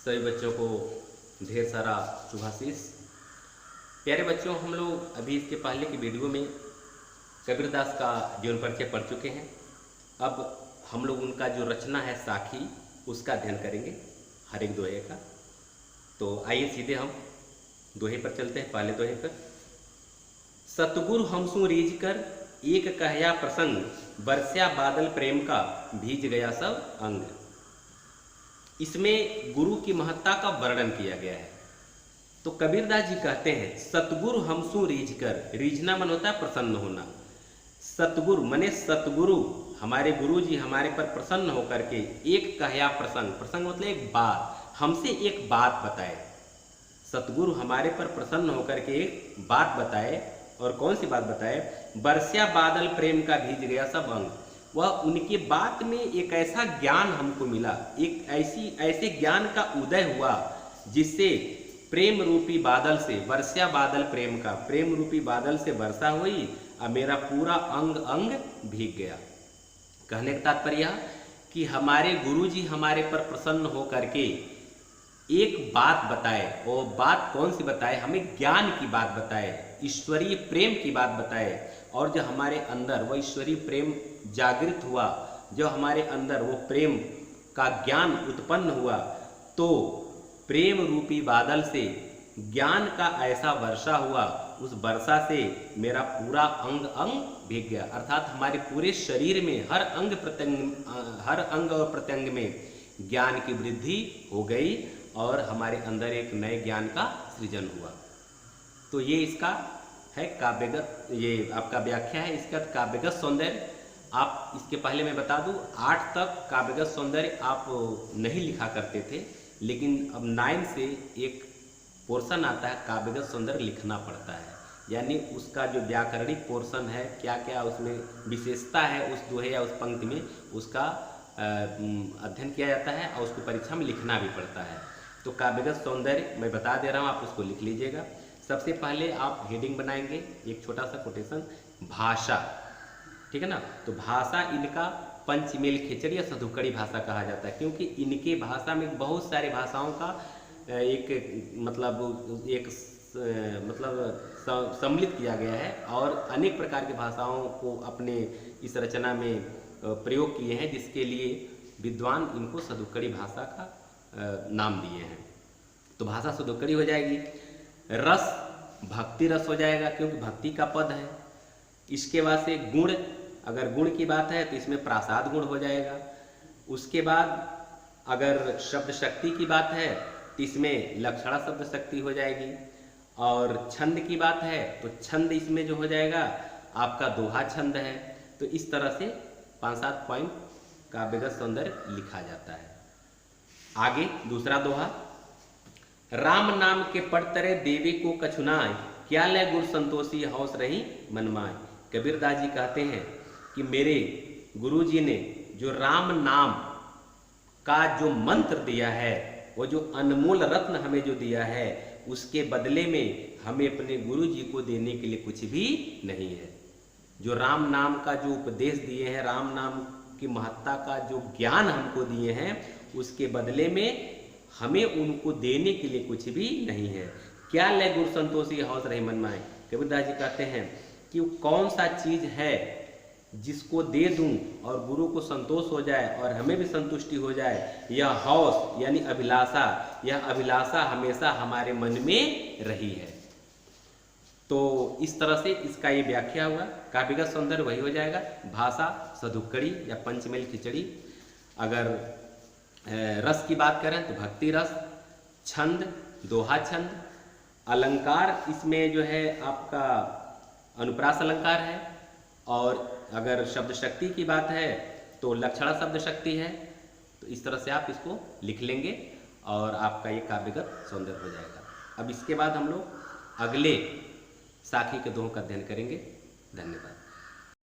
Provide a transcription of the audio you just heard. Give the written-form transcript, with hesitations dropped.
सभी बच्चों को ढेर सारा शुभाशीष। प्यारे बच्चों, हम लोग अभी इसके पहले की वीडियो में कबीरदास का जीवन परिचय पढ़ चुके हैं। अब हम लोग उनका जो रचना है साखी, उसका अध्ययन करेंगे हर एक दोहे का। तो आइए सीधे हम दोहे पर चलते हैं। पहले दोहे पर, सतगुरु हमसु रीझ कर एक कहया प्रसंग, बरस्या बादल प्रेम का भीज गया सब अंग। इसमें गुरु की महत्ता का वर्णन किया गया है। तो कबीरदास जी कहते हैं सतगुरु हमसु रीझ कर, रीझना मन होता है प्रसन्न होना। सतगुरु मने सतगुरु हमारे गुरु जी हमारे पर प्रसन्न होकर के एक कहया प्रसंग, प्रसंग मतलब एक बात, हमसे एक बात बताए। सतगुरु हमारे पर प्रसन्न होकर के एक बात बताए। और कौन सी बात बताए? बरस्या बादल प्रेम का भीज गया सब अंग। वह उनकी बात में एक ऐसा ज्ञान हमको मिला, एक ऐसे ज्ञान का उदय हुआ जिससे प्रेम रूपी बादल से, वर्षा बादल प्रेम का, प्रेम रूपी बादल से वर्षा हुई और मेरा पूरा अंग अंग भीग गया। कहने का तात्पर्य कि हमारे गुरुजी हमारे पर प्रसन्न हो करके एक बात बताए। वो बात कौन सी बताए? हमें ज्ञान की बात बताए, ईश्वरीय प्रेम की बात बताए। और जो हमारे अंदर वो ईश्वरीय प्रेम जागृत हुआ, जो हमारे अंदर वो प्रेम का ज्ञान उत्पन्न हुआ, तो प्रेम रूपी बादल से ज्ञान का ऐसा वर्षा हुआ, उस वर्षा से मेरा पूरा अंग अंग भीग गया। अर्थात हमारे पूरे शरीर में हर अंग और प्रत्यंग में ज्ञान की वृद्धि हो गई और हमारे अंदर एक नए ज्ञान का सृजन हुआ। तो ये इसका है काव्यगत, ये आपका व्याख्या है इसका काव्यगत सौंदर्य। आप इसके पहले मैं बता दूं 8 तक काव्यगत सौंदर्य आप नहीं लिखा करते थे, लेकिन अब 9 से एक पोर्शन आता है काव्यगत सौंदर्य लिखना पड़ता है। यानी उसका जो व्याकरणिक पोर्शन है, क्या क्या उसमें विशेषता है उस दोहे या उस पंक्ति में, उसका अध्ययन किया जाता है और उसको परीक्षा में लिखना भी पड़ता है। तो काव्यगत सौंदर्य मैं बता दे रहा हूँ, आप उसको लिख लीजिएगा। सबसे पहले आप हेडिंग बनाएंगे, एक छोटा सा कोटेशन, भाषा, ठीक है ना। तो भाषा इनका पंचमेल खिचड़ी या सधुकड़ी भाषा कहा जाता है, क्योंकि इनके भाषा में बहुत सारी भाषाओं का सम्मिलित किया गया है और अनेक प्रकार की भाषाओं को अपने इस रचना में प्रयोग किए हैं, जिसके लिए विद्वान इनको सधुकड़ी भाषा का नाम दिए हैं। तो भाषा सधुकड़ी हो जाएगी। रस भक्ति रस हो जाएगा, क्योंकि भक्ति का पद है। इसके बाद से गुण, अगर गुण की बात है तो इसमें प्रासाद गुण हो जाएगा। उसके बाद अगर शब्द शक्ति की बात है तो इसमें लक्षणा शब्द शक्ति हो जाएगी। और छंद की बात है तो छंद इसमें जो हो जाएगा आपका दोहा छंद है। तो इस तरह से 5-7 पॉइंट काव्यगत सौंदर्य लिखा जाता है। आगे दूसरा दोहा, राम नाम के पड़तरे देवी को कछुनाय, क्या ले गुर संतोषी हौस रही मनमाय। कबीरदास जी कहते हैं कि मेरे गुरुजी ने जो राम नाम का जो मंत्र दिया है, वो जो अनमोल रत्न हमें जो दिया है, उसके बदले में हमें अपने गुरुजी को देने के लिए कुछ भी नहीं है। जो राम नाम का जो उपदेश दिए हैं, राम नाम की महत्ता का जो ज्ञान हमको दिए हैं, उसके बदले में हमें उनको देने के लिए कुछ भी नहीं है। क्या ले गुरु संतोषी हौस रही मनमाय। कबीरदास जी कहते हैं कि कौन सा चीज है जिसको दे दूं और गुरु को संतोष हो जाए और हमें भी संतुष्टि हो जाए। यह हौस यानी अभिलाषा, यह अभिलाषा हमेशा हमारे मन में रही है। तो इस तरह से इसका ये व्याख्या हुआ। काव्यगत सौंदर्य वही हो जाएगा, भाषा सधुकड़ी या पंचमेल खिचड़ी। अगर रस की बात करें तो भक्ति रस, छंद दोहा छंद, अलंकार इसमें जो है आपका अनुप्रास अलंकार है। और अगर शब्द शक्ति की बात है तो लक्षणा शब्द शक्ति है। तो इस तरह से आप इसको लिख लेंगे और आपका ये काव्यगत सौंदर्य हो जाएगा। अब इसके बाद हम लोग अगले साखी के दोहों का अध्ययन करेंगे। धन्यवाद।